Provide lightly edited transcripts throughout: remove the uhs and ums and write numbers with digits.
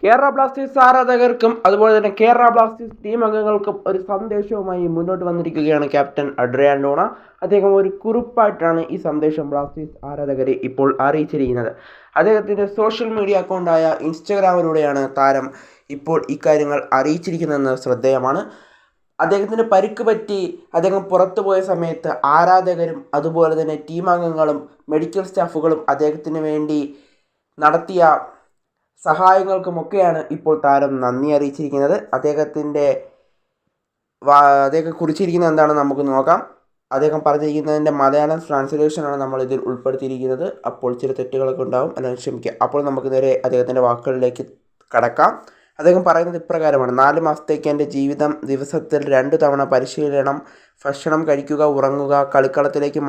Kerala Blasters ആരാധകർക്കും അതുപോലെ തന്നെ Kerala Blasters team അംഗങ്ങൾക്കും ഒരു സന്ദേശവുമായി മുന്നോട്ട് വന്നിരിക്കുകയാണ് ക്യാപ്റ്റൻ അഡ്രിയാൻ ലൂണ. അദ്ദേഹം ഒരു കുറിപ്പായിട്ടാണ് ഈ സന്ദേശം ബ്ലാസ്റ്റേഴ്സ് ആരാധകരെ ഇപ്പോൾ അറിയിച്ചിരിക്കുന്നത്. അദ്ദേഹത്തിൻ്റെ സോഷ്യൽ മീഡിയ അക്കൗണ്ടായ ഇൻസ്റ്റഗ്രാമിലൂടെയാണ് താരം ഇപ്പോൾ ഇക്കാര്യങ്ങൾ അറിയിച്ചിരിക്കുന്നതെന്ന് ശ്രദ്ധേയമാണ്. അദ്ദേഹത്തിന് പരിക്ക് പറ്റി അദ്ദേഹം പുറത്തു പോയ സമയത്ത് ആരാധകരും അതുപോലെ തന്നെ ടീം അംഗങ്ങളും മെഡിക്കൽ സ്റ്റാഫുകളും അദ്ദേഹത്തിന് വേണ്ടി നടത്തിയ സഹായങ്ങൾക്കുമൊക്കെയാണ് ഇപ്പോൾ താരം നന്ദി അറിയിച്ചിരിക്കുന്നത്. അദ്ദേഹം കുറിച്ചിരിക്കുന്നത് എന്താണെന്ന് നമുക്ക് നോക്കാം. അദ്ദേഹം പറഞ്ഞിരിക്കുന്നതിൻ്റെ മലയാളം ട്രാൻസ്ലേഷനാണ് നമ്മൾ ഇതിൽ ഉൾപ്പെടുത്തിയിരിക്കുന്നത്. അപ്പോൾ ചില തെറ്റുകളൊക്കെ ഉണ്ടാകും, അല്ലെങ്കിൽ ക്ഷമിക്കുക. അപ്പോൾ നമുക്ക് നേരെ അദ്ദേഹത്തിൻ്റെ വാക്കുകളിലേക്ക് കടക്കാം. അദ്ദേഹം പറയുന്നത് ഇപ്രകാരമാണ്: 4 മാസത്തേക്ക് എൻ്റെ ജീവിതം ദിവസത്തിൽ 2 തവണ പരിശീലനം, ഭക്ഷണം കഴിക്കുക, ഉറങ്ങുക, കളിക്കളത്തിലേക്ക്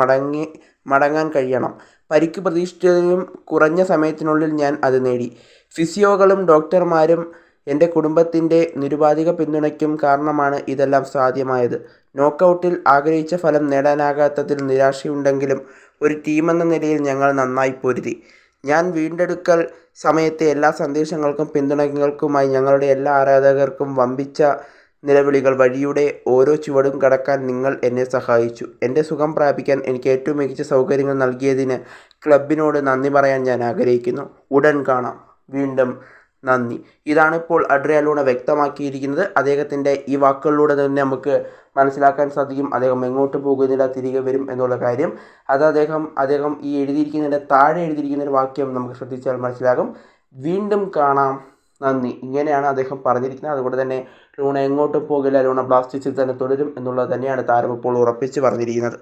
മടങ്ങാൻ കഴിയണം. പരിക്ക് പ്രതീക്ഷിച്ചതിലും കുറഞ്ഞ സമയത്തിനുള്ളിൽ ഞാൻ അത് നേടി. ഫിസിയോകളും ഡോക്ടർമാരും എൻ്റെ കുടുംബത്തിൻ്റെ നിരുപാധിക പിന്തുണയ്ക്കും കാരണമാണ് ഇതെല്ലാം സാധ്യമായത്. നോക്കൗട്ടിൽ ആഗ്രഹിച്ച ഫലം നേടാനാകാത്തതിൽ നിരാശയുണ്ടെങ്കിലും ഒരു ടീമെന്ന നിലയിൽ ഞങ്ങൾ നന്നായി പൊരുതി. ഞാൻ വീണ്ടെടുക്കൽ സമയത്തെ എല്ലാ സന്ദേശങ്ങൾക്കും പിന്തുണകൾക്കുമായി ഞങ്ങളുടെ എല്ലാ ആരാധകർക്കും വമ്പിച്ച നിലവിളികൾ വഴിയുടെ ഓരോ ചുവടും കടക്കാൻ നിങ്ങൾ എന്നെ സഹായിച്ചു. എൻ്റെ സുഖം പ്രാപിക്കാൻ എനിക്ക് ഏറ്റവും മികച്ച സൗകര്യങ്ങൾ നൽകിയതിന് ക്ലബിനോട് നന്ദി പറയാൻ ഞാൻ ആഗ്രഹിക്കുന്നു. ഉടൻ കാണാം. വീണ്ടും നന്ദി. ഇതാണിപ്പോൾ അഡ്രിയാൻ ലൂണ വ്യക്തമാക്കിയിരിക്കുന്നത്. അദ്ദേഹത്തിൻ്റെ ഈ വാക്കുകളിലൂടെ തന്നെ നമുക്ക് മനസ്സിലാക്കാൻ സാധിക്കും അദ്ദേഹം എങ്ങോട്ട് പോകുന്നില്ല, തിരികെ വരും എന്നുള്ള കാര്യം. അത് അദ്ദേഹം ഈ എഴുതിയിരിക്കുന്നതിൻ്റെ താഴെ എഴുതിയിരിക്കുന്നൊരു വാക്യം നമുക്ക് ശ്രദ്ധിച്ചാൽ മനസ്സിലാകും. വീണ്ടും കാണാം, നന്ദി. ഇങ്ങനെയാണ് അദ്ദേഹം പറഞ്ഞിരിക്കുന്നത്. അതുകൊണ്ട് തന്നെ ലൂണ എങ്ങോട്ടും പോകില്ല, ലൂണ ബ്ലാസ്റ്റേഴ്സിൽ തന്നെ തുടരും എന്നുള്ളത് തന്നെയാണ് താരം ഇപ്പോൾ ഉറപ്പിച്ച് പറഞ്ഞിരിക്കുന്നത്.